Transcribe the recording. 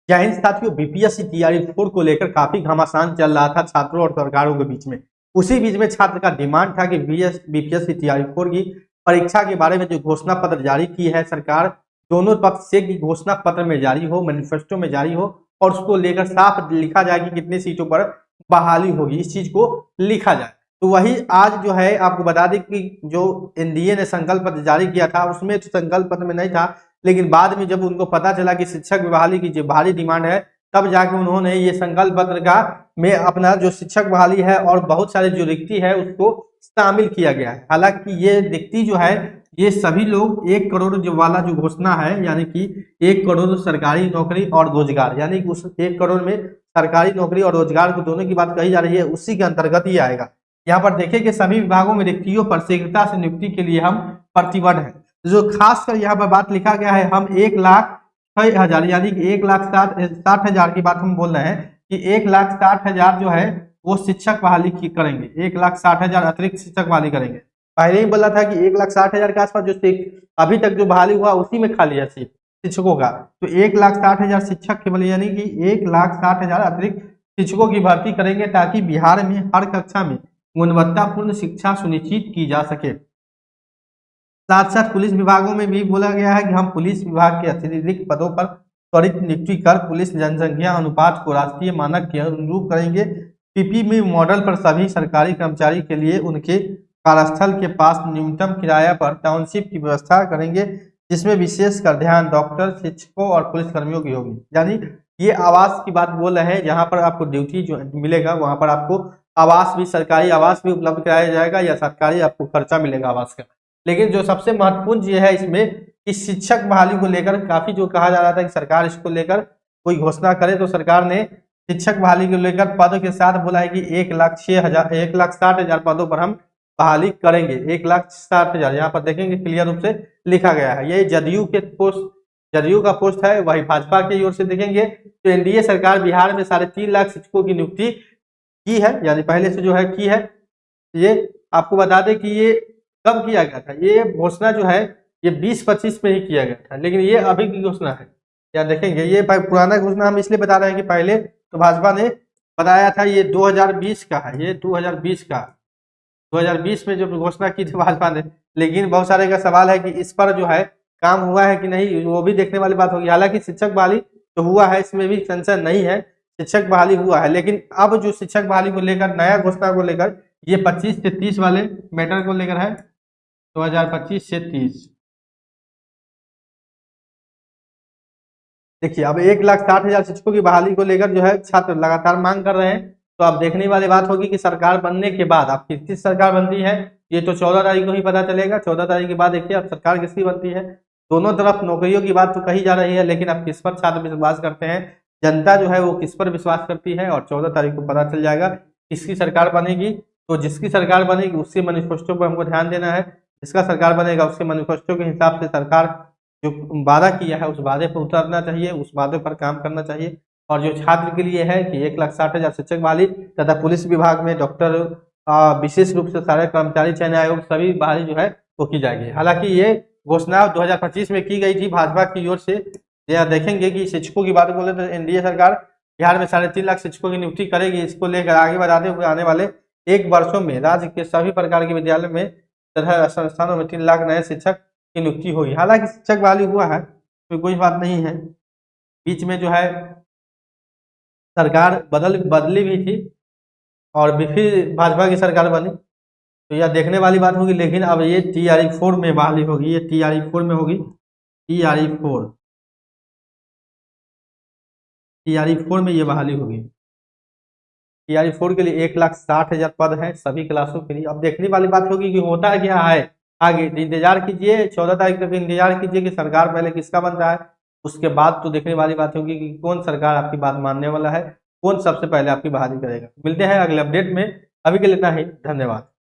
जय हिंद साथियों, बीपीएससी तैयारी 4 को लेकर काफी घमासान चल रहा था छात्रों और सरकारों के बीच में। उसी बीच में छात्र का डिमांड था कि बीपीएससी तैयारी 4 की परीक्षा के बारे में जो घोषणा पत्र जारी की है सरकार, दोनों पक्ष से कि घोषणा पत्र में जारी हो, मैनिफेस्टो में जारी हो और उसको लेकर साफ लिखा जाए कि कितनी सीटों पर बहाली होगी, इस चीज को लिखा जाए। तो वही आज जो है आपको बता दें कि जो एनडीए ने संकल्प पत्र जारी किया था उसमें तो संकल्प पत्र में नहीं था, लेकिन बाद में जब उनको पता चला कि शिक्षक बहाली की जो भारी डिमांड है, तब जाके उन्होंने ये संकल्प पत्र का में अपना जो शिक्षक बहाली है और बहुत सारे जो रिक्ति है उसको शामिल किया गया है। हालांकि ये रिक्ति जो है ये सभी लोग 1 करोड़ जो वाला जो घोषणा है, यानी कि 1 करोड़ सरकारी नौकरी और रोजगार, यानी कि उस 1 करोड़ में सरकारी नौकरी और रोजगार को दोनों की बात कही जा रही है, उसी के अंतर्गत ही आएगा। यहाँ पर देखें कि सभी विभागों में रिक्तियों पर शीघ्रता से नियुक्ति के लिए हम प्रतिबद्ध है। जो खासकर यहाँ पर बात लिखा गया है, हम 1,06,000 यानी कि 1,60,000 की बात हम बोल रहे हैं कि 1,60,000 जो है वो शिक्षक बहाली की करेंगे, 1,60,000 अतिरिक्त शिक्षक बहाली करेंगे। पहले ही बोला था कि 1,60,000 के आसपास जो अभी तक जो बहाली हुआ उसी में खाली है सीट शिक्षकों का, तो 1,60,000 शिक्षक केवल यानी कि 1,60,000 अतिरिक्त शिक्षकों की भर्ती करेंगे ताकि बिहार में हर कक्षा में गुणवत्तापूर्ण शिक्षा सुनिश्चित की जा सके। साथ साथ पुलिस विभागों में भी बोला गया है कि हम पुलिस विभाग के अतिरिक्त पदों पर त्वरित नियुक्ति कर पुलिस जनसंख्या अनुपात को राष्ट्रीय मानक के अनुरूप करेंगे। पीपी में मॉडल पर सभी सरकारी कर्मचारी के लिए उनके कार्यस्थल के पास न्यूनतम किराया पर टाउनशिप की व्यवस्था करेंगे, जिसमें विशेषकर ध्यान डॉक्टर, शिक्षकों और पुलिसकर्मियों की होगी। यानी ये आवास की बात बोल रहे हैं, जहां पर आपको ड्यूटी जो मिलेगा वहां पर आपको आवास भी, सरकारी आवास भी उपलब्ध कराया जाएगा या सरकारी आपको खर्चा मिलेगा आवास का। लेकिन जो सबसे महत्वपूर्ण चीज है इसमें कि शिक्षक बहाली को लेकर काफी जो कहा जा रहा था कि सरकार इसको लेकर कोई घोषणा करे, तो सरकार ने शिक्षक बहाली को लेकर पद के साथ बोला है कि 1,60,000 पदों पर हम बहाली करेंगे। 1,60,000 यहाँ पर देखेंगे क्लियर रूप से लिखा गया है। ये जदयू का पोस्ट है, वही भाजपा की ओर से देखेंगे तो एनडीए सरकार बिहार में 3.5 लाख शिक्षकों की नियुक्ति की है, यानी पहले से जो है की है। ये आपको बता दें कि ये कब किया गया था, ये घोषणा जो है ये 2025 में ही किया गया था, लेकिन ये अभी की घोषणा है। या देखेंगे ये पुराना घोषणा हम इसलिए बता रहे हैं कि पहले तो भाजपा ने बताया था ये 2020 का है, ये 2020 में जब घोषणा की थी भाजपा ने, लेकिन बहुत सारे का सवाल है कि इस पर जो है काम हुआ है कि नहीं, वो भी देखने वाली बात होगी। हालांकि शिक्षक बहाली तो हुआ है, इसमें भी संशय नहीं है, शिक्षक बहाली हुआ है, लेकिन अब जो शिक्षक बहाली को लेकर नया घोषणा को लेकर ये 25 से 30 वाले मैटर को लेकर है, 2025 से 30। देखिए अब 1,60,000 शिक्षकों की बहाली को लेकर जो है छात्र लगातार मांग कर रहे हैं, तो अब देखने वाली बात होगी कि सरकार बनने के बाद अब किसकी सरकार बनती है, ये तो 14 तारीख को ही पता चलेगा। 14 तारीख के बाद देखिए अब सरकार किसकी बनती है। दोनों तरफ नौकरियों की बात तो कही जा रही है, लेकिन अब किस पर छात्र विश्वास करते हैं, जनता जो है वो किस पर विश्वास करती है, और 14 तारीख को पता चल जाएगा किसकी सरकार बनेगी। तो जिसकी सरकार बनेगी उसके मैनिफेस्टो पर हमको ध्यान देना है, जिसका सरकार बनेगा उसके मैनिफेस्टो के हिसाब से सरकार जो वादा किया है उस वादे पर उतरना चाहिए, उस वादे पर काम करना चाहिए। और जो छात्र के लिए है कि 1,60,000 शिक्षक बहाली तथा पुलिस विभाग में डॉक्टर, विशेष रूप से सारे कर्मचारी चयन आयोग सभी बहाली जो है वो की जाएगी। हालांकि ये घोषणा 2025 में की गई थी भाजपा की ओर से। यह देखेंगे कि शिक्षकों की बात बोले तो एनडीए सरकार बिहार में 3.5 लाख शिक्षकों की नियुक्ति करेगी। इसको लेकर आगे बढ़ाते हुए आने वाले 1 वर्षों में राज्य के सभी प्रकार के विद्यालय में तथा संस्थानों में 3 लाख नए शिक्षक की नियुक्ति होगी। हालांकि शिक्षक बहाली हुआ है तो कोई बात नहीं है, बीच में जो है सरकार बदली भी थी और फिर भाजपा की सरकार बनी, तो यह देखने वाली बात होगी। लेकिन अब ये TRE 4 में बहाली होगी, ये TRE 4 में होगी, TRE 4 में ये बहाली होगी। TRE 4 के लिए 1,60,000 पद है सभी क्लासों के लिए। अब देखने वाली बात होगी कि होता क्या है आगे, इंतजार कीजिए 14 तारीख तक इंतजार कीजिए कि सरकार पहले किसका बन रहा है, उसके बाद तो देखने वाली बात होगी कि कौन सरकार आपकी बात मानने वाला है, कौन सबसे पहले आपकी बहाली करेगा। मिलते हैं अगले अपडेट में, अभी के लिए इतना ही, धन्यवाद।